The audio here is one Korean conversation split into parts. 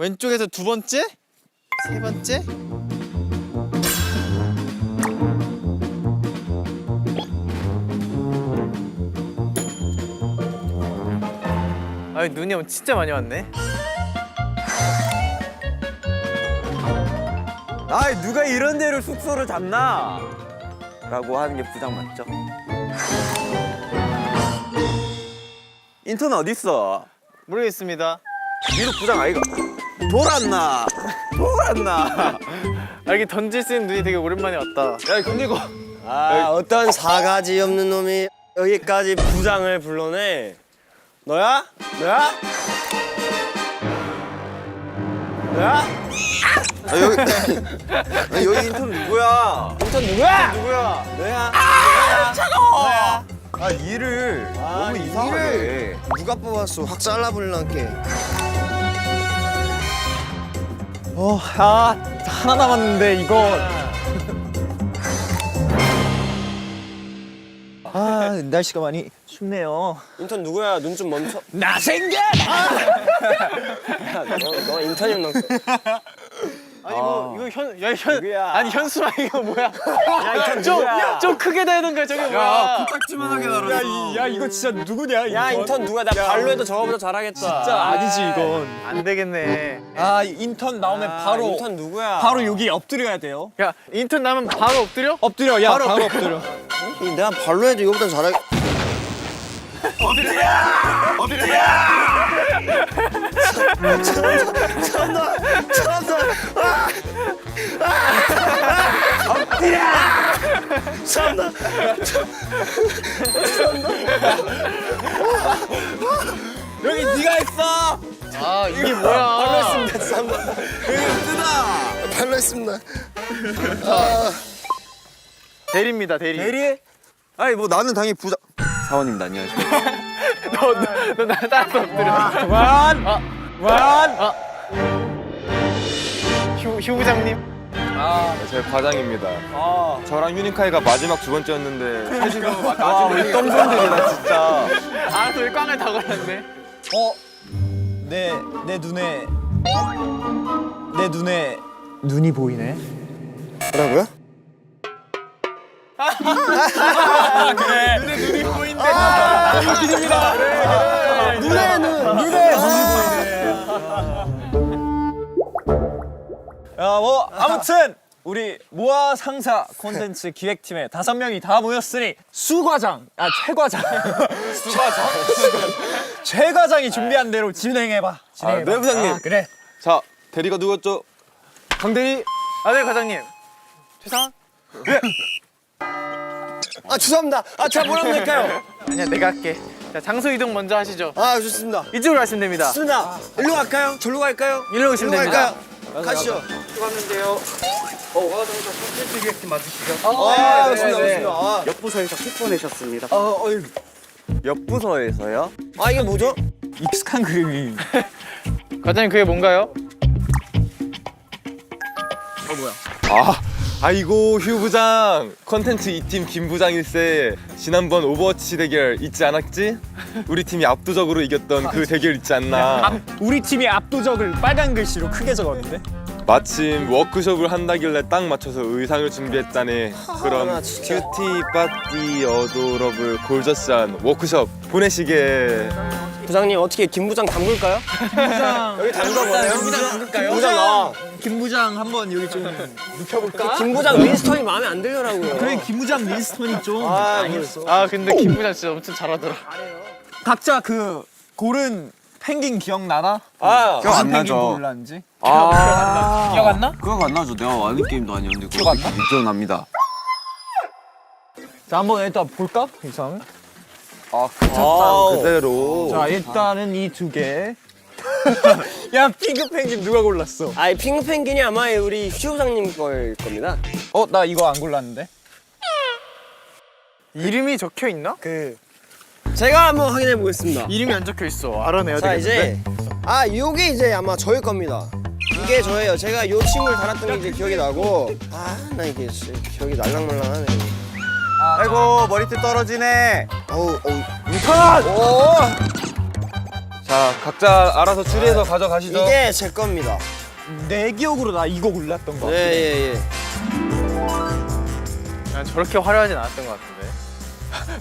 왼쪽에서 두 번째? 세 번째? 아, 눈이 진짜 많이 왔네. 아, 누가 이런 데로 숙소를 잡나? 라고 하는 게 부장 맞죠? 인턴 어딨어? 모르겠습니다. 미국 부장 아이가? 돌았나? 돌았나? 아, 이렇게 던질 수 있는 눈이 되게 오랜만에 왔다. 야, 근데 이거 어떤 사가지 없는 놈이 여기까지 부장을 불러내. 너야? 너야? 너야? 여기 인턴 누구야? 인턴 누구야? 누구야? 너야? 차가워! 아, 일을 너무 이상하게 해. 누가 뽑았어? 확 잘라버릴란게. 하나 남았는데 이거. 아, 날씨가 많이 춥네요. 인턴 누구야? 눈 좀 멈춰. 나 생겨! 너 인턴이 너. 아니 이거 누구야? 아니 현수아 이거 뭐야? 야, 인턴 누구야? 좀 크게 되는 거야 저게 뭐야? 코딱지만하게 달았어. 야 이거 진짜 누구냐? 야, 인턴 누가? 나 발로 해도 저거보다 잘하겠다. 진짜 아니지 이건. 안 되겠네. 아 인턴 나오면 바로 인턴 누구야? 바로 여기 엎드려야 돼요. 야 인턴 나면 바로 엎드려? 엎드려, 야 바로 엎드려. 내가 발로 해도 이거보다 잘하겠. 여기 네가 했어. 아 이게 뭐야? 발로 했습니다. 대리입니다 대리. 대리? 아니 뭐 나는 당연히 부장. 사원님도 안녕하세요. 너나 따라서 엎드려. 완. 휴 부장님. 제 과장입니다. 저랑 유니카이가 마지막 두 번째였는데 사실은 우리 똥손들이다 진짜. 알아서 왜 꽝을 다 걸렸네. 내 눈에 눈이 보이네. 뭐라고요? 뭐 아무튼 우리 모아 상사 콘텐츠 기획팀에 5명이 다 모였으니 수과장, 최과장, 최과장이 준비한 대로 진행해봐. 진행해봐. 네, 부장님. 그래. 자 대리가 누구였죠? 강대리. 아네 과장님. 최상. 죄송합니다. 자, 뭐라고 될까요? 아니야 내가 할게. 자 장소 이동 먼저 하시죠. 좋습니다. 이쪽으로 가시면 됩니다. 좋습니다. 일로 갈까요? 절로 갈까요? 일로 오시면 일로 됩니다. 갈까요? 가시죠. 맞습니다. 옆부서에서 킥 보내셨습니다. 옆 부서에서요? 이게 뭐죠? 익숙한 그림이. 과장님 그게 뭔가요? 아이고 휴 부장. 컨텐츠 2팀 김 부장일세. 지난번 오버워치 대결 잊지 않았지? 우리 팀이 압도적으로 이겼던 그 대결 있지 않나? 우리 팀이 압도적을 빨간 글씨로 크게 적었는데. 마침 워크숍을 한다길래 딱 맞춰서 의상을 준비했다네. 그럼 나 진짜. 큐티 파티 어도러블 골저스한 워크숍 보내시게. 부장님, 어떻게 김 부장 담글까요? 여기 담가보세요. 김 부장 나와. 김 부장 한번 여기 좀 눕혀볼까? 김 부장 윈스턴이 마음에 안 들더라고요. 그래, 김 부장 윈스턴이 좀 아니었어. 아 근데 김 부장 진짜 엄청 잘하더라. 각자 그 고른 펭귄 기억나나? 기억 안 무슨 펭귄 나죠. 골랐는지? 기억 안 나? 기억 안 나죠. 내가 아는 게임도 아니었는데. 기억 안 나? 기억납니다. 자, 한번 일단 볼까? 이상. 그대로. 자, 일단은 이 두 개. 야, 핑크 펭귄 누가 골랐어? 핑크 펭귄이 아마 우리 휴 부장님 걸 겁니다. 나 이거 안 골랐는데. 이름이 적혀 있나? 제가 한번 확인해 보겠습니다. 이름이 안 적혀 있어. 알아내야 자, 되겠는데. 이제 요게 이제 아마 저일 겁니다. 이게 저예요. 제가 요 친구를 달았던 게 이제 기억이 나고 나 이게 진짜 기억이 날랑말랑하네. 아이고 머리띠 떨어지네. 어우. 인턴! 오! 자, 각자 알아서 추리해서 가져가시죠. 이게 제 겁니다. 내 기억으로 나 이거 골랐던 거. 네, 예, 예. 난 저렇게 화려하진 않았던 것 같은데.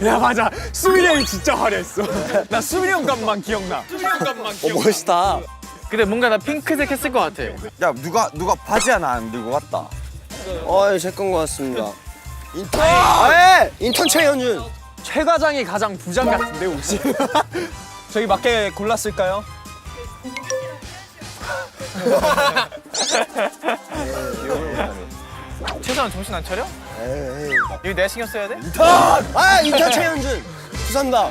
야 맞아. 수민이 형이 진짜 화려했어. 나 수민이 형 값만 기억나. 멋있다. 근데 뭔가 나 핑크색 했을 것 같아. 야 누가 바지 하나 안 들고 갔다. 제 건 것 같습니다. 인턴 최현준. 최 과장이 가장 부장 같은데 혹시? 저희 맞게 골랐을까요? 최소한 정신 안 차려? 이거 내가 신경 써야 돼? 인턴 최현준. 부산다.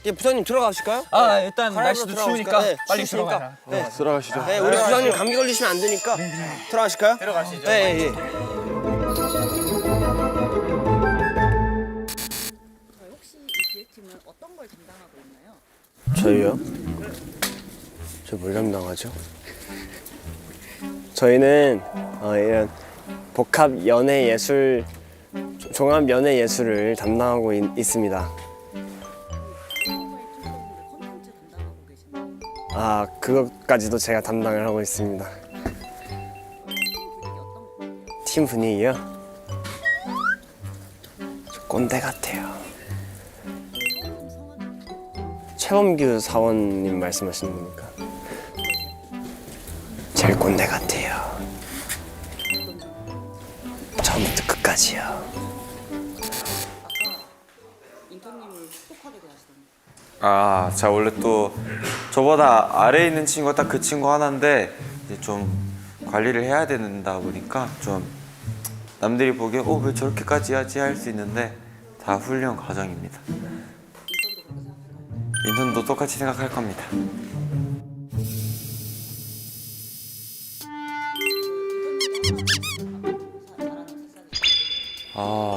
예, 부장님 들어가실까요? 아 일단 갈아입으러 날씨도 들어가실까요? 추우니까 네, 빨리 추우니까. 들어가자. 네. 들어가시죠. 네, 우리 부장님 감기 걸리시면 안 되니까 들어가실까요? 들어가시죠. 네, 예, 예. 혹시 이 기획팀은 어떤 걸 담당하고 있나요? 저희요? 저 뭘 담당하죠? 저희는 이런 복합 연예 예술, 종합 연예 예술을 담당하고 있습니다. 콘텐츠 담당하고 계신가요? 그것까지도 제가 담당을 하고 있습니다. 팀 분위기요? 저 꼰대 같아요. 최범규 사원님 말씀하시는 겁니까? 제일 꼰대 같아요. 처음부터 끝까지요. 인턴님을 축복하게 되시던데. 아, 자 원래 또 저보다 아래에 있는 친구가 딱 그 친구 하나인데 이제 좀 관리를 해야 된다 보니까 좀 남들이 보기에 왜 저렇게까지 하지 할 수 있는데 다 훈련 과정입니다. 인턴도 똑같이 생각할 겁니다.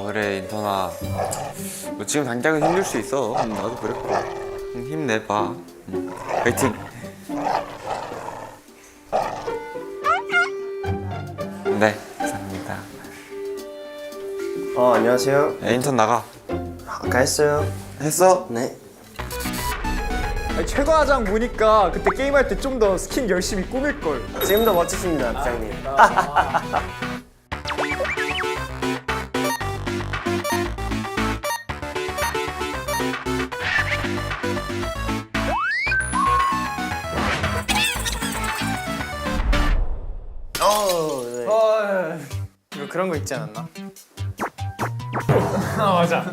그래 인턴아, 너 지금 당장은 힘들 수 있어. 나도 그랬고. 힘내봐. 화이팅. 네, 감사합니다. 안녕하세요. 야, 인턴 나가. 아까 했어요. 했어? 네. 최 과장 보니까 그때 게임할 때 좀 더 스킨 열심히 꾸밀 걸. 지금도 멋지십니다, 부장님. 네. 이거 그런 거 있지 않았나? 맞아.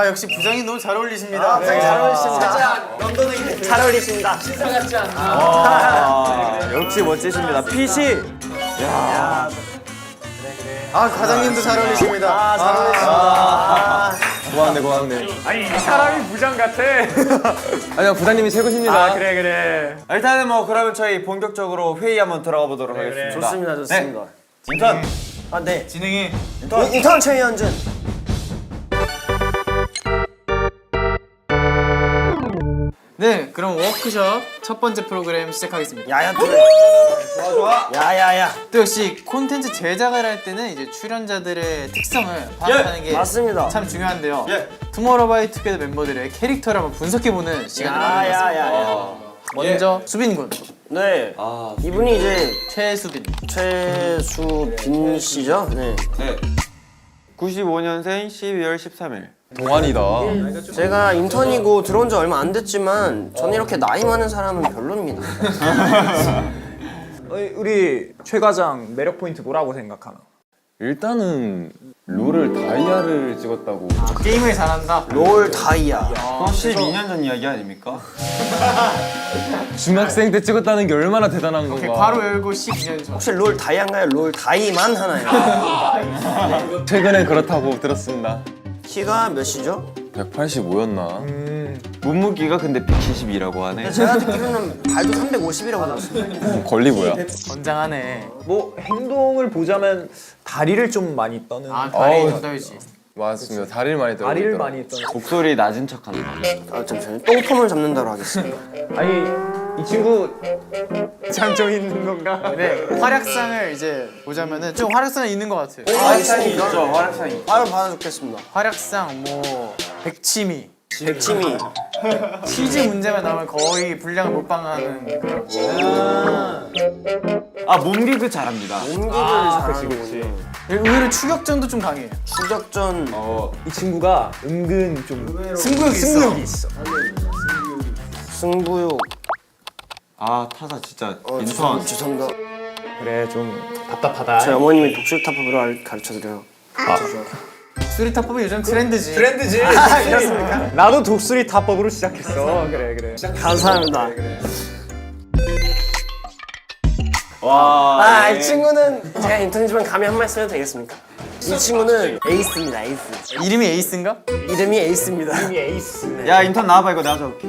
역시 부장님 너무 잘 어울리십니다. 잘 어울리십니다. 잘 어울리십니다. 역시 멋지십니다. PC. 과장님도 잘 어울리십니다. 잘 어울리십니다. 고맙네. 아니 이 사람이 부장 같아. 아니요, 부장님이 최고십니다. 그래. 일단은 그러면 저희 본격적으로 회의 한번 들어가 보도록 하겠습니다. 좋습니다, 좋습니다. 인턴. 네. 진행해. 인턴 최현준. 네, 그럼 워크숍 첫 번째 프로그램 시작하겠습니다. 야야 그래. 좋아. 야야야. 또 역시 콘텐츠 제작을 할 때는 이제 출연자들의 특성을 파악하는 게 맞습니다. 참 중요한데요. 예. 투모로우바이투게더 멤버들의 캐릭터를 한번 분석해보는 시간을 마련했습니다. 야야야. 먼저 수빈 군, 네. 이분이 이제 최수빈. 최수빈 씨죠? 네. 네. 95년생 12월 13일. 동안이다. 제가 인턴이고 들어온 지 얼마 안 됐지만 전 이렇게 나이 많은 사람은 별로입니다. 우리 최 과장 매력 포인트 뭐라고 생각하나? 일단은 롤을 다이아를 찍었다고. 게임을 잘한다. 롤 다이아. 12년 전 이야기 아닙니까? 중학생 때 찍었다는 게 얼마나 대단한 건가. 괄호 열고 12년 전. 혹시 롤 다이아인가요? 롤 다이만 하나요? 최근엔 그렇다고 들었습니다. 키가 몇이죠? 185였나? 몸무게가 근데 172라고 하네. 제가 듣기로는 발도 350이라고 들었어요. 권리 뭐야? 건장하네. 뭐 행동을 보자면 다리를 좀 많이 떠는. 다리 어우. 정답이지. 맞습니다. 다리를 많이 들고 다리를 있더라고. 많이 떠는. 목소리 낮은 척한다. 잠시만요. 똥폼을 잡는다로 하겠습니다. 아니 이 친구 장점 있는 건가? 네, 활약상을 이제 보자면은 좀 활약상이 있는 것 같아요. 활약상이 있죠. 활약상이. 바로 받아줬겠습니다. 활약상 뭐 백치미, 백치미. 치즈 문제만 나오면 거의 분량을 못 방하는 그런. 아 몸기도 잘합니다. 공기를 잘하는 의외로 추격전도 좀 강해요. 추격전. 이 친구가 은근 좀 승부욕이 있어. 승부욕. 아 타자 진짜 인턴. 죄송합니다. 그래 좀 답답하다. 저희 어머님이 독수리타법으로 가르쳐드려요. 수리타법이 요즘 트렌드지. 트렌드지. 그렇습니까? 나도 독수리 타법으로 시작했어. 그래. 감사합니다. 와. 이 친구는 제가 인턴이지만 감히 한 말씀 해도 되겠습니까? 이 친구는 에이스입니다, 에이스. 이름이 에이스인가? 이름이 에이스입니다. 에이스. 야 인턴 나와봐 이거 내가 적을게.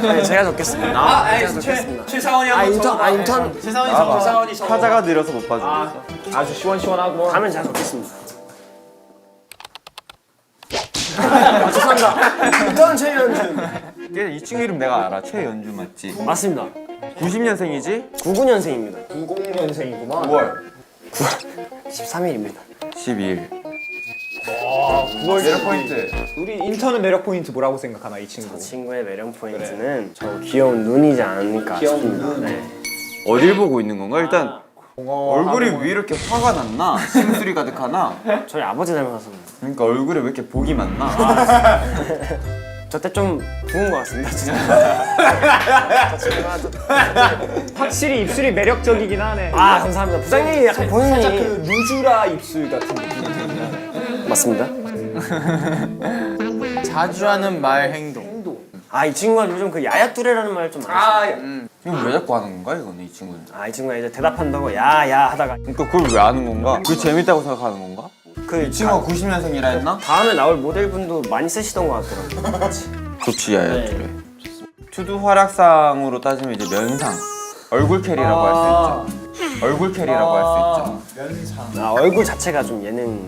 네, 제가 적겠습니다. 제가 적겠습니다. 최사원이 인턴. 최사원이 타자가 느려서 못 봐줘. 아주 시원시원하고. 가면 제가 적겠습니다. 죄송합니다. 인턴 최연준. 이 친구 이름 내가 알아. 최연주 맞지? 맞습니다. 90년생이지? 99년생입니다. 90년생이구만. 5월 13일입니다. 12일. 9월 매력 포인트. 우리 인턴은 매력 포인트 뭐라고 생각하나 이 친구? 친구의 매력 포인트는 저 귀여운 눈이지 않을까 싶습니다. 네. 어딜 보고 있는 건가? 일단 얼굴이 왜 이렇게 화가 났나? 심술이 가득하나? 저희 아버지 닮아서 그러니까 얼굴에 왜 이렇게 복이 많나? 저때 좀 부은 것 같습니다. 진짜. 저 친구가 좀... 확실히 입술이 매력적이긴 하네. 아 감사합니다. 부장님이 약간 보는 살짝 눈이 그 누주라 입술 같은 느낌. 맞습니다. 자주 하는 말 행동. 이 친구가 요즘 그 야야뚜레라는 말 좀 많이 써요. 지금 왜 자꾸 하는 건가 이거는 이 친구는? 이 친구가 이제 대답한다고 야야 하다가 그러니까 그걸 왜 하는 건가? 그게 재밌다고 생각하는 건가? 그 이 친구가 90년생이라 했나? 다음에 나올 모델분도 많이 쓰시던 것 같더라고요. 좋지 야야 그래. 투두 활약상으로 따지면 이제 면상 얼굴 캐리라고 할 수 있죠. 얼굴 캐리라고 할 수 있죠. 얼굴 자체가 좀 예능.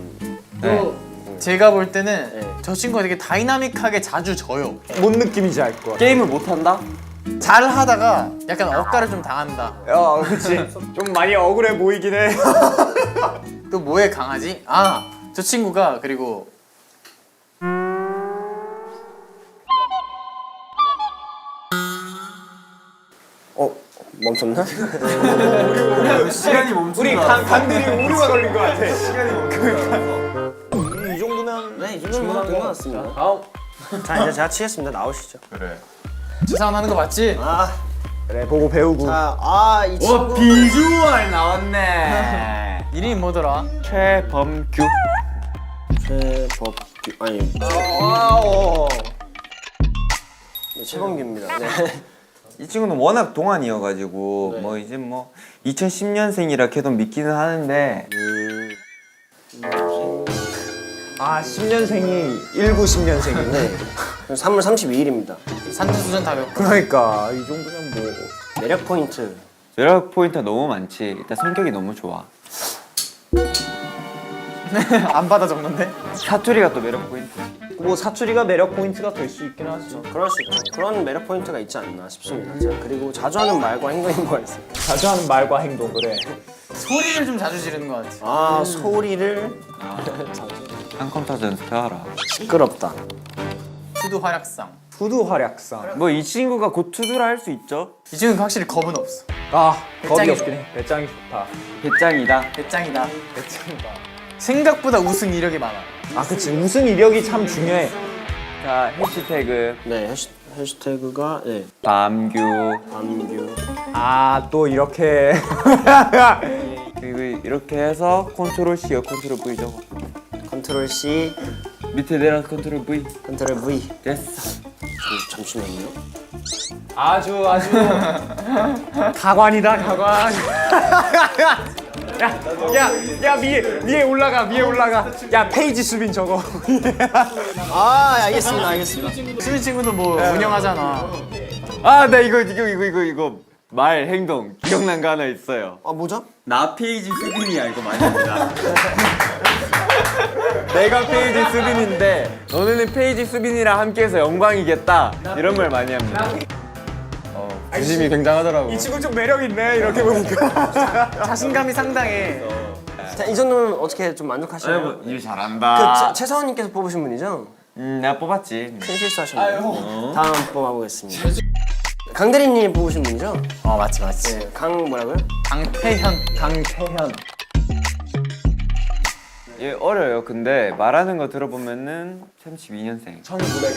네. 제가 볼 때는 네. 저 친구가 되게 다이나믹하게 자주 져요. 뭔 느낌인지 알 것 같아. 게임을 못 한다? 잘 하다가 약간 억가를 좀 당한다. 그치. 좀 많이 억울해 보이긴 해. 또 뭐에 강하지? 저 친구가 그리고 멈췄나? 시간이 멈춘 우리 간들이 오류가 걸린 것 같아. 이 정도면 이 정도면 된 것 같습니다. 자 이제 제가 치겠습니다. 나오시죠. 그래. 주사원 하는 거 맞지? 그래 보고 배우고. 이 친구 비주얼 나왔네. 이름이 뭐더라? 최범규. 최법규 아니 최범규입니다. 네. 이 친구는 워낙 동안이어가지고 뭐 이제 뭐 2010년생이라 걔도 믿기는 하는데 10년생이 1910년생이네. 네. 3월 32일입니다. 산지수전 다 겪고 그러니까 이 정도면 뭐. 매력 포인트. 매력 포인트가 너무 많지. 일단 성격이 너무 좋아. 안 받아 적는데? 사투리가 또 매력 포인트. 뭐 사투리가 매력 포인트가 될 수 있긴 하죠. 그럴 수 있죠. 그런 매력 포인트가 있지 않나 싶습니다. 자, 그리고 자주 하는 말과 행동이 뭐가 있어요? 자주 하는 말과 행동 그래. 소리를 좀 자주 지르는 것 같아. 소리를 한컴타자 연습해와라. 시끄럽다. 투두 활약상. 후두 활약상. 뭐 이 친구가 곧 투두라 할 수 있죠. 이 친구는 확실히 겁은 없어. 겁이 배짱이 없긴 해. 배짱이 좋다. 배짱이다. 배짱이다. 배짱이다. 생각보다 우승 이력이 많아. 그치. 우승 이력이 참 중요해. 자 해시태그 네, 해시태그가 밤규. 밤규. 또 이렇게. 그리고 이렇게 해서 컨트롤 C요 컨트롤 V 적어. 컨트롤 C, 밑에 내려서 컨트롤 V. 컨트롤 V. 됐어. 잠시만요. 아주 가관이다 가관. 야 위에 올라가. 야 페이지 수빈 저거. 알겠습니다. 수빈 친구도 뭐 운영하잖아. 나 이거 말 행동 기억난 거 하나 있어요. 뭐죠? 나 페이지 수빈이야 이거 많이 합니다. 내가 페이지 수빈인데 너네는 페이지 수빈이랑 함께해서 영광이겠다 이런 말 많이 합니다. 진심이 굉장하더라고. 이 친구 좀 매력 있네 이렇게 보니까. 자신감이 상당해. 자, 이 정도면 어떻게 좀 만족하시나요? 일 잘한다. 최사원님께서 뽑으신 분이죠? 내가 뽑았지. 큰 실수하셨네요. 다음 뽑아보겠습니다. 강대리님 뽑으신 분이죠? 맞지. 네, 강 뭐라고요? 강태현. 얘 어려요. 근데 말하는 거 들어보면은 32년생. 1900.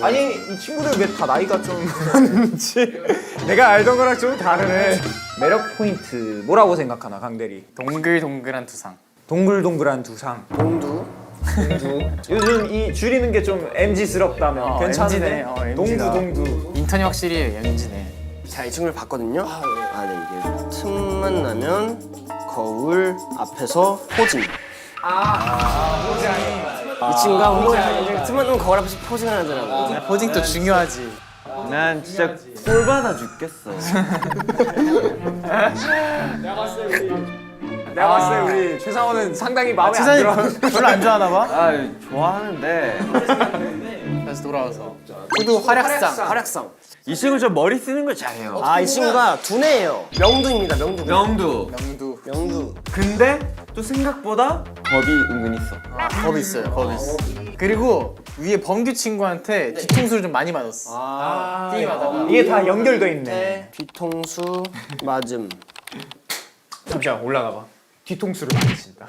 아니 이 친구들 왜 다 나이가 좀 많은지 내가 알던 거랑 좀 다르네. 매력 포인트 뭐라고 생각하나 강대리? 동글동글한 두상. 동글동글한 두상. 동두. 요즘 이 줄이는 게 좀 MZ스럽다면 괜찮은데? MZ네. MZ다. 동두. 인턴이 확실히 MZ네. 자, 이 친구를 봤거든요. 네, 이게 틈만 나면 거울 앞에서 포징. 이 친구가 틈만 나면 거울 앞에서 포징을 하더라고. 포징도 중요하지. 난 진짜 꼴 받아 죽겠어. 내가 봤을 때 우리 최상원은 상당히 마음에 안 세상이 들어. 별로 안 좋아하나 봐. 아 좋아하는데 다시 돌아와서. 모두 활약상. 활약상. 이 친구 저 머리 쓰는 걸 잘해요. 이 친구가 두뇌예요. 명두입니다. 명두. 명두. 명두. 근데 또 생각보다 겁이 은근 있어. 겁이 있어요. 겁이 있어. 그리고 위에 범규 친구한테 뒤통수를 좀 많이 맞았어. 게임하다가. 이게 다 연결돼 있네. 뒤통수 맞음. 잠시만 올라가 봐. 뒤통수를 많이 친다.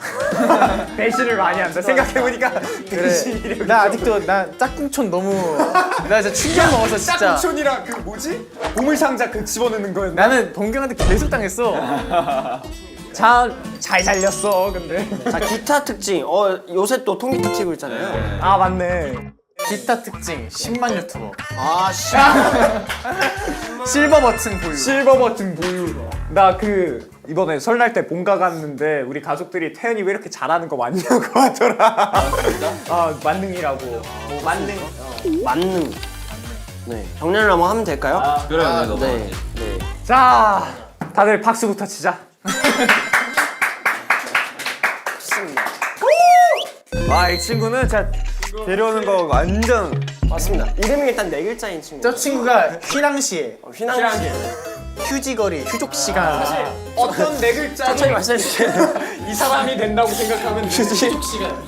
배신을 많이 한다. 생각해보니까 배신이래. 나 아직도 나 짝꿍촌 너무 나 진짜 충격 먹어서 진짜. 짝꿍촌이랑 그 뭐지? 보물상자 그 집어넣는 거였나? 나는 범규한테 계속 당했어. 잘 살렸어 근데. 자, 기타 특징. 요새 또 통기타 치고 있잖아요. 아 맞네. 기타 특징 10만 유튜버. 씨. 실버 버튼 보유. 실버 버튼 보유. 나 그 이번에 설날 때 본가 갔는데 우리 가족들이 태연이 왜 이렇게 잘하는 거 맞냐고 하더라. 만능이라고. 뭐 만능. 만능. 네. 정렬을 한번 하면 될까요? 그래요, 네. 네. 자, 다들 박수부터 치자. 좋습니다. 이 친구는 진짜 데려오는 거 완전 맞습니다. 이름이 일단 네 글자인 친구. 저 친구가 휘낭시에 휘낭시. 휴지거리 휴족 시간. 어떤 네 천천히 글자는 말씀해주세요. 이 사람이 된다고 생각하면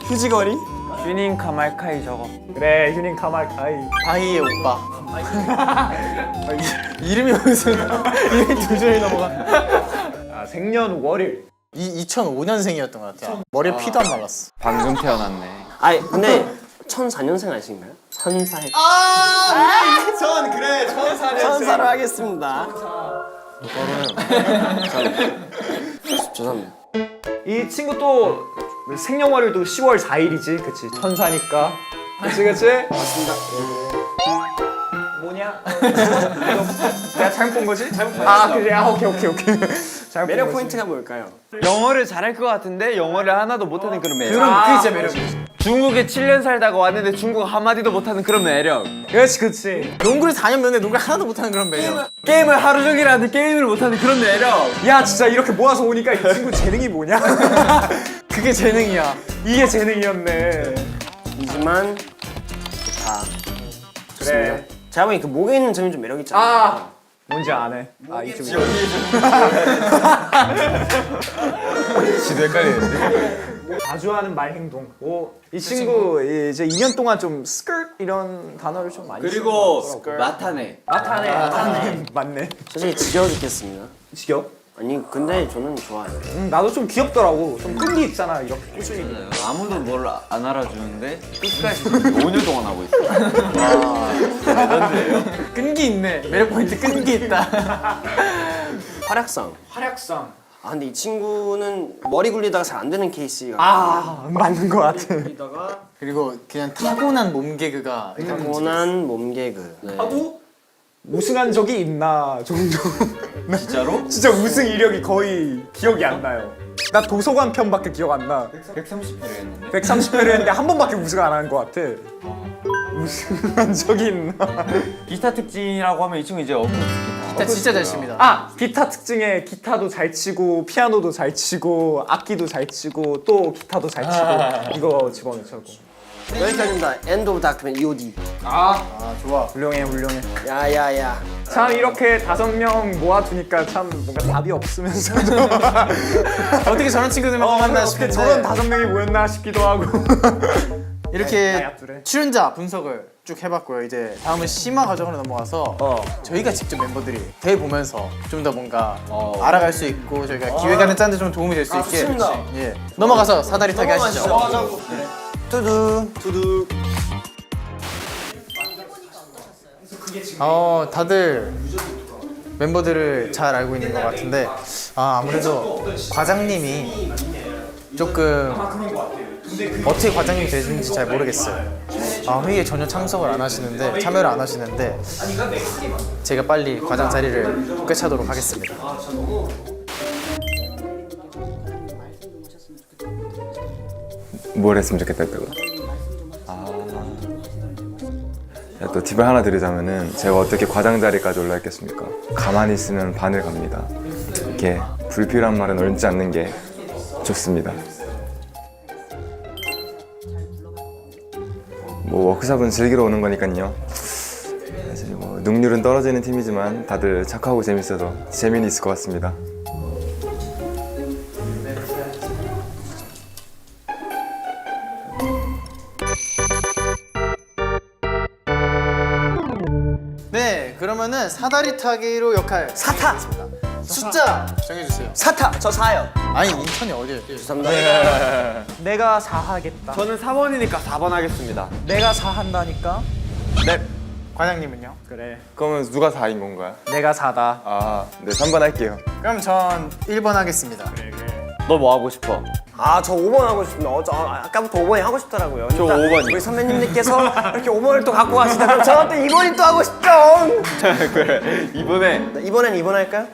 휴지거리? 휴닝 카말카이 저거. 그래 휴닝 카말카이. 바이의 오빠. 이름이 무슨 이름이 두 줄이 넘어가. 생년월일. 2005년생이었던 것 같아. 머리에 피도 안 말랐어. 방금 태어났네. 근데 1004년생 아니신가요? 천사의 천사로 하겠습니다. 죄송합니다. 이 친구 또 생년월일도 10월 4일이지, 그치? 천사니까. 그치? 맞습니다. 뭐냐? 내가 잘못 본 거지? 그래. 오케이. 잘못 매력 본 거지. 포인트가 뭘까요? 영어를 잘할 것 같은데 영어를 하나도 못하는 그런 매력. 그럼 그게 진짜 매력이지. 중국에 7년 살다가 왔는데 중국 한마디도 못하는 그런 매력. 그렇지. 농구를 4년 면에 농구 하나도 못하는 그런 매력. 게임을 하루 종일 하는데 게임을 못하는 그런 매력. 야, 진짜 이렇게 모아서 오니까 이 친구 재능이 뭐냐? 그게 재능이야. 이게 재능이었네. 이지만 좋다. 그래. 제가 보니 그 목에 있는 점이 좀 매력 있잖아요. 뭔지 아네. 이쪽이. 지도 헷갈리는데. 자주 하는 말 행동. 이 친구 이제 2년 동안 좀 스커트 이런 단어를 좀 많이 그리고 쓰더라고요. 나타내. 나타내. 맞네. 솔직히 지겨워 죽겠습니다. 지겨? 아니 근데 저는 좋아요. 나도 좀 귀엽더라고. 좀 끈기 있잖아. 이렇게 꾸준히. 아무도 뭘 안 알아주는데 끝까지 5년 동안 하고 있어. 끈기 있네. 매력 포인트 끈기 있다. 활약상. 활약상. 근데 이 친구는 머리 굴리다가 잘 안 되는 케이스가. 맞는 거 같아. 그리고 그냥 타고난 몸 개그가 타고난 몸개그. 네. 하고 우승한 적이 있나 정도. 진짜로? 진짜 우승 이력이 거의 기억이 안 나요. 나 도서관 편밖에 기억 안 나. 130회를 했는데. 130회를 했는데 한 번밖에 우승 안 한 것 같아. 우승한 적이 있나? 기타 특징이라고 하면 이 친구 이제 어쿠스틱 기타. 기타 진짜 잘 칩니다. 기타 특징에 기타도 잘 치고 피아노도 잘 치고 악기도 잘 치고 또 기타도 잘 치고 이거 집어넣자고. 여기까지입니다. 엔드 오브 다크맨 EOD. 좋아. 훌륭해. 야야야. 참 이렇게 5명 모아두니까 참 뭔가 답이 없으면서도 어떻게 저런 친구들만 만나 어떻게 싶은데. 저런 5명이 모였나 싶기도 하고. 이렇게 야야뚜레. 출연자 분석을 쭉 해봤고요. 이제 다음은 심화 과정으로 넘어가서 저희가 직접 멤버들이 대회 보면서 좀 더 뭔가 알아갈 수 있고 저희가 기획안을 짜는데 좀 도움이 될 수 있게 좋습니다. 예. 넘어가서 사다리 타기 하시죠. 두두. 다들 멤버들을 잘 알고 있는 것 같은데 아무래도 과장님이 조금 어떻게 과장님이 되는지 잘 모르겠어요. 회의에 전혀 참석을 안 하시는데 참여를 안 하시는데 제가 빨리 과장 자리를 꿰차도록 하겠습니다. 뭘 했으면 좋겠다 했다고? 또 팁을 하나 드리자면은 제가 어떻게 과장 자리까지 올라있겠습니까? 가만히 있으면 바늘 갑니다. 이렇게 불필요한 말은 옳지 않는 게 좋습니다. 뭐 워크숍은 즐기러 오는 거니까요. 사실 뭐 능률은 떨어지는 팀이지만 다들 착하고 재밌어서 재미는 있을 것 같습니다. 네, 그러면은 사다리 타기로 역할 사타. 숫자 정해주세요. 사타. 저 4요. 아니 인턴이 어디에? 죄송합니다. 내가 4 하겠다. 저는 4번이니까 4번 하겠습니다. 내가 4 한다니까. 네. 과장님은요? 그래. 그러면 누가 4인 건가요? 내가 4다. 네 3번 할게요. 그럼 전 1번 하겠습니다. 너 뭐 하고 싶어? 저 5번 하고 싶습니다. 아까부터 5번이 하고 싶더라고요. 저 일단 5번이요. 우리 선배님들께서 이렇게 5번을 또 갖고 가시다 그럼 저는 또 2번이 또 하고 싶죠. 그래 이번에 네, 이번엔 2번 할까요?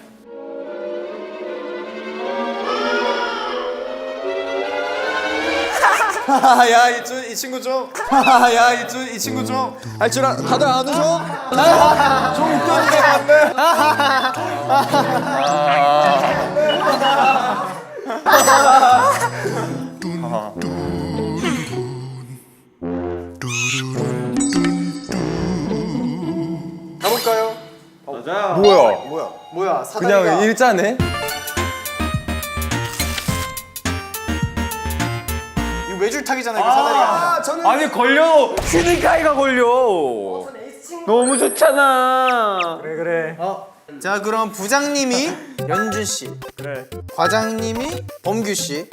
이 친구 좀. 이 친구 좀. 할 줄 다들 안 웃어? 좀 웃겨주세요. 가볼까요? 뭐야? 뭐야? 사다리가 그냥 일자네? 이거 외줄 타기잖아 이거 사다리가. 아니 걸려! 휴닝카이가 걸려! 너무 좋잖아! 그래. 자 그럼 부장님이 연준 씨, 그래. 과장님이 범규 씨,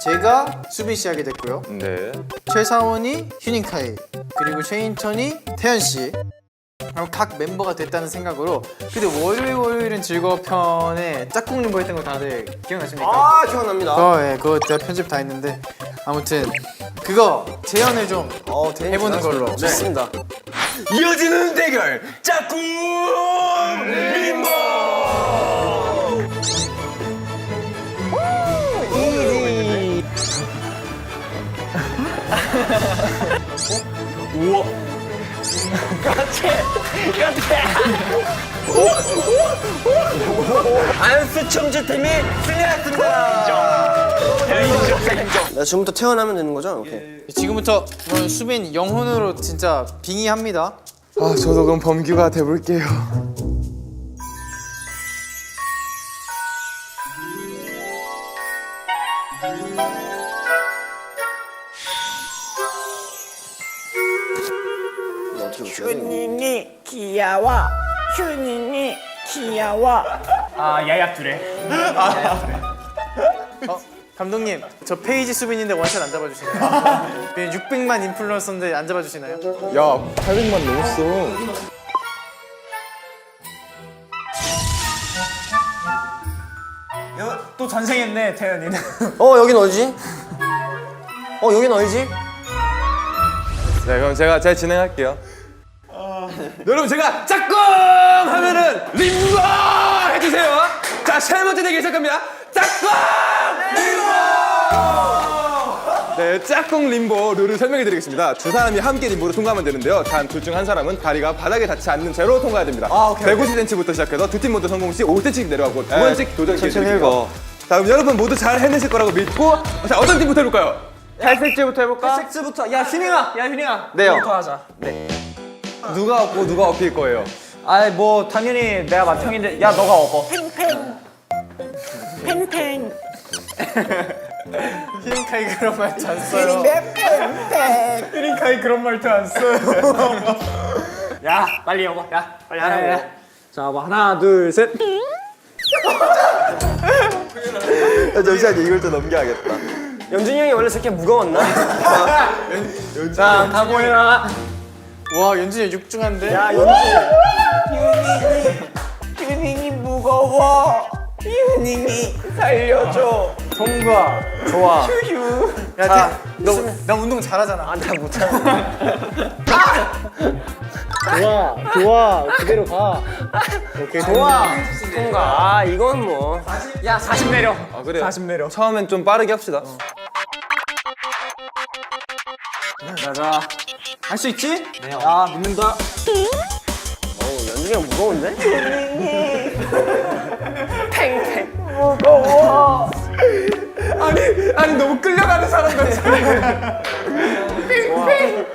제가 수빈 씨 하게 됐고요. 네. 최사원이 휴닝카이, 그리고 최인턴이 태연 씨. 그럼 각 멤버가 됐다는 생각으로 근데 월요일은 즐거워 편에 짝꿍 림보 했던 거 다들 기억나십니까? 기억납니다. 그거 제가 편집 다 했는데 아무튼 그거 재현을 좀 해보는 걸로. 좋습니다. 이어지는 대결! 짝꿍! 림보! 우와! 안스 청주팀이 승리했습니다. 나 지금부터 태어나면 되는 거죠? 오케이. 지금부터 그럼 수빈 영혼으로 진짜 빙의합니다. 저도 그럼 범규가 돼볼게요. 휴닝이 귀여워. 휴닝이 귀여워. 야야뚜레. 감독님 저 페이지 수빈인데 원샷 안 잡아주시나요? 600만 인플루언서인데 안 잡아주시나요? 야 800만 넘었어. 또 전생했네 태연이는. 여긴 어디지? 여긴 어디지? 네 그럼 제가 진행할게요. 여러분 제가 짝꿍 하면은 림보 해주세요. 자 세 번째 대결 시작합니다. 짝꿍 림보. 네 짝꿍 림보 룰을 설명해드리겠습니다. 두 사람이 함께 림보를 통과하면 되는데요. 단 둘 중 한 사람은 다리가 바닥에 닿지 않는 채로 통과해야 됩니다. 150cm부터 시작해서 두 팀 모두 성공 시 5cm 내려가고 두 번씩 도전 기회 드립니다. 자 그럼 여러분 모두 잘 해내실 거라고 믿고 자 어떤 팀부터 해볼까요? 탈색제부터 해볼까? 섹스부터. 야 휴닝아. 네요. 부터 하자. 누가 업고 누가 업힐 거예요? 뭐 당연히 내가 맏형인데 야 너가 업어. 팽팽 휴닝카이 그런 말투 안 써요. 휴닝카이 그런 말투 안 써요. 야 빨리 여보. 야 빨리 하라고. 자 뭐 하나 둘 셋. 잠시만요, 이걸 좀 넘겨야겠다. 연준이 형이 원래 저렇게 무거웠나? 자 다 모여라. 와 연준이 육중한데? 야, 휴닝이 무거워. 휴닝이 살려줘. 통과. 좋아. 휴. 야, 너 운동 잘하잖아. 아, 나 못하는. 좋아. 그대로 가. 좋아. 통과. 아, 이건 뭐. 야 40 내려. 아 그래요? 40 내려. 처음엔 좀 빠르게 합시다. 가자. 할 수 있지? 네. 야 믿는다. 연준이 형 무거운데? 팽팽 무거워. 아니 너무 끌려가는 사람 같아. 팽팽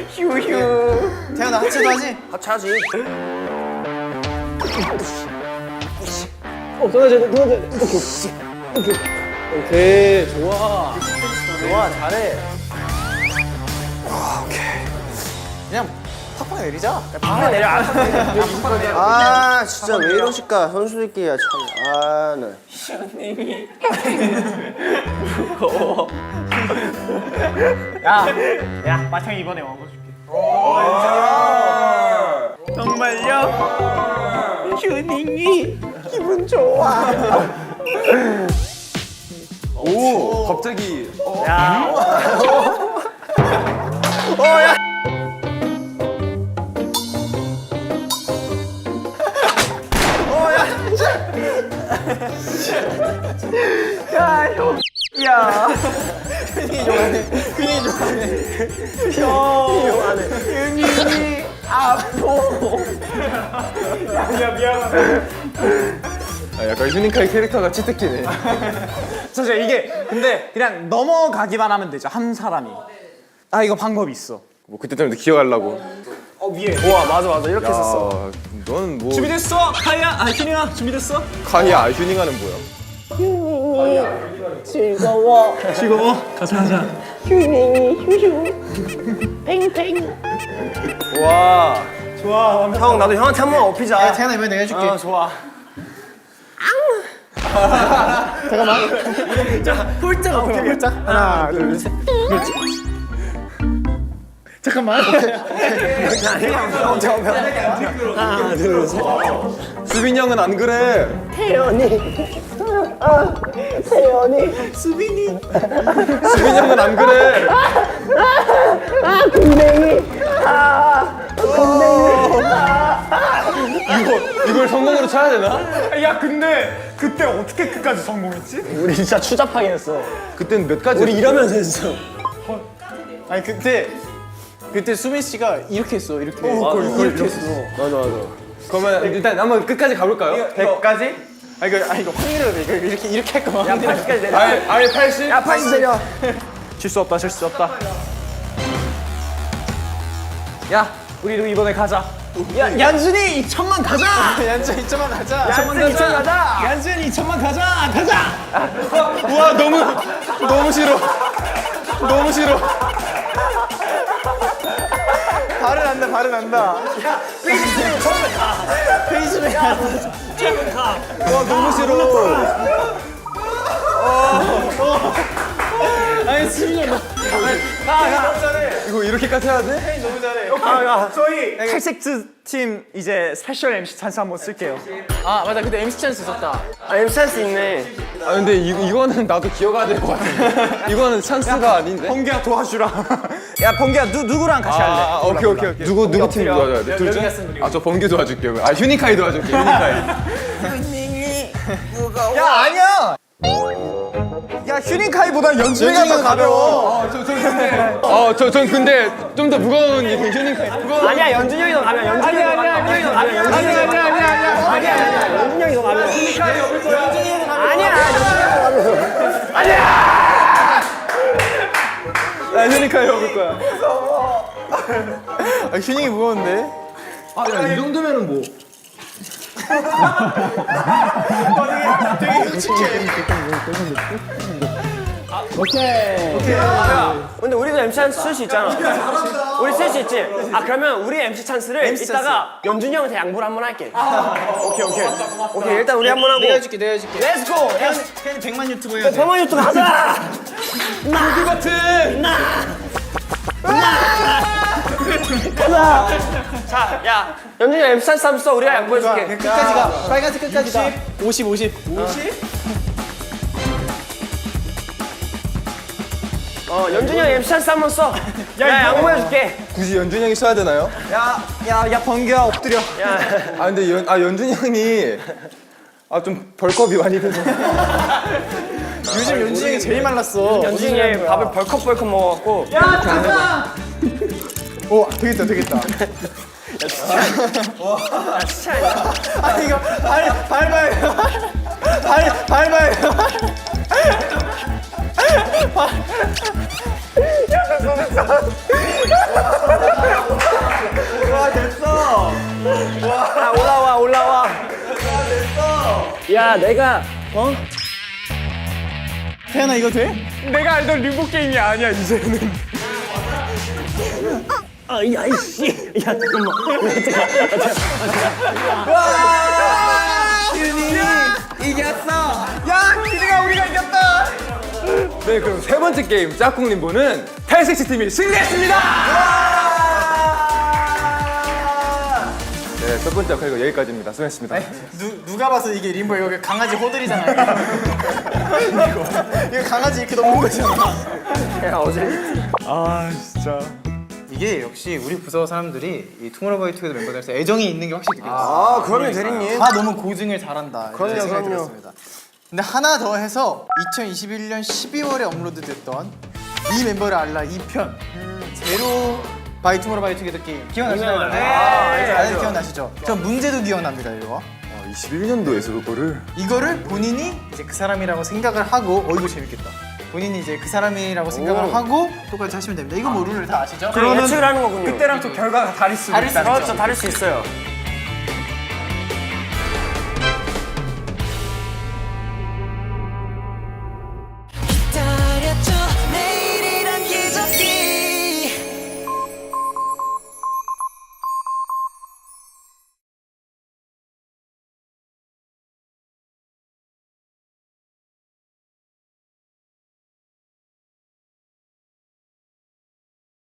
휴휴. 태연아 하체도 하지? 합차지. 오케이 좋아. 좋아 잘해. 그냥 팍팍 내리자. 아 내려. 아 진짜 왜 이러실까 선수들끼리야 참. 아 네. 야 마창이 이번에 먹어줄게. 정말요? 휴닝이 기분 좋아. 오 갑자기 아, 약간 휴닝카이 캐릭터가 치트키네. 진짜 이게 근데 그냥 넘어가기만 하면 되죠 한 사람이. 아 이거 방법이 있어. 뭐 그때쯤 기억하려고. 위에. 와 맞아 이렇게 했었어. 야, 너는 뭐 준비됐어? 카이야? 아 휴닝아 준비됐어? 카이야 휴닝하는 뭐야? 즐거워. 즐거워? 가서 하자. 휴닝이 휴휴. 팽팽. 와. 좋아 완벽. 형 나도 형한테 한 번 업히자. 야 태연아 이번에 내가 해줄게. 아 좋아. 홀짝 어떻게 홀짝? 하나 둘 셋. 잠깐만. 하나 둘 셋. 수빈이 형은 안 그래. 태연이. 태연이. 수빈이 형은 안 그래. 이걸 성공으로 쳐야 되나? 야 근데 그때 어떻게 끝까지 성공했지? 우리 진짜 추잡하게 했어. 그때는 몇 가지? 우리 이러면서 했어. 아니 그때 수민 씨가 이렇게 했어 이렇게. 이렇게 했어. 맞아. 그러면 일단 한번 끝까지 가볼까요? 100까지? 아 이거 확률을 이거 이렇게 할 거야. 아예 80? 야 80 내려. 실수 없다 실수 없다. 야 우리도 이번에 가자. 야 얀준이 2천만 가자. 얀자 2점만 가자. 2천만 가자. 얀준이 2천만 가자. 우와 너무 싫어. 너무 싫어. 발은 난다. 페이스북에 가. 와 너무 싫어. 아니 수민이 형 이거 이렇게까지 해야 돼? 너무 잘해. 저희 탈색즈 팀 이제 스페셜 MC 찬스 한번 쓸게요. 아 맞아 그때 MC 찬스 있었다. 아 MC 찬스 있네. 아 근데 이거는 나도 기억해야 될 것 같아. 이거는 찬스가 아닌데? 번개야 도와주라. 야 번개야 누구랑 같이 할래? 아 오케이. 누구 팀 도와줘야 돼? 둘 중? 아저 번개 도와줄게요. 아 휴닝카이 도와줄게. 휴닝카이. 야 아니야. 야 휴닝카이보다 연준이가 더 가벼워. 전 근데 좀 더 무거운 이 휴닝카이. 아니야 연준이 형이 더 가면 연준이 형이 더 가면. 아니야 연준이 형이 더 가면. 나 휴닝카이 먹을 거야. 아 휴닝이 무거운데? 아야이 정도면은 뭐. 되게 끔찍해. 근데 우리도 MC 찬스 쓸 수 있잖아. 우리 쓸 수 있지. 아 그러면 우리 MC 찬스를 이따가 연준이 형한테 양보를 한번 할게. 오케이 일단 우리 한번 하고. 내가 해줄게. 렛츠고. 태현이 100만 유튜버 해야 돼. 100만 유튜브 하자. 자, 야, 연준이 형 MC 찬스 한번 써. 우리가 양보해줄게. 끝까지 가. 빨간색 끝까지 가. 50. 연준이 형 MC 찬스 한번 써. 야, 양보해줄게. 굳이 연준이 형이 써야 되나요? 야 번개야 엎드려. 아 근데 연준이 형이 좀 벌컵이 많이 돼서 요즘 연준이 형이 제일 말랐어. 연준이 형이 밥을 벌컥벌컥 먹어갖고. 오 되겠다. 아니 이거 밟아요. 야, 올라와. 야, 내가 태연아 이거 돼? 내가 알던 리복 게임이 아니야 이제는. 야, 이씨. 야, 잠깐만. 네 그럼 세 번째 게임 짝꿍 림보는 탈색치 팀이 승리했습니다. 네 첫 번째 역할 여기까지입니다. 수고하셨습니다. 누가 봐서 이게 림보 이거 강아지 호들이잖아. 이거 강아지 이렇게 넘는 거잖아. 야, 어제. 아 진짜. 이게 역시 우리 부서 사람들이 이 투모로우바이투게더 멤버들에서 애정이 있는 게 확실히 느껴졌어요. 그럼요, 대리님. 다 너무 고증을 잘한다. 이런 생각이 그럼요. 들었습니다. 근데 하나 더 해서 2021년 12월에 업로드됐던 이 멤버를 알라 2편 제로 바이 투모로우바이투게더 게임 기억나시나요? 다들 기억나시죠? 전 문제도 기억납니다 이거. 21년도에서 이거를 본인이 이제 그 사람이라고 생각을 하고 이거 재밌겠다. 본인이 이제 그 사람이라고 생각을 하고 똑같이 하시면 됩니다. 이거 뭐 룰을 다 아시죠? 예측을 하는 거군요. 그때랑 또 결과가 다를 수도 있다. 그렇죠, 다를 수 있어요.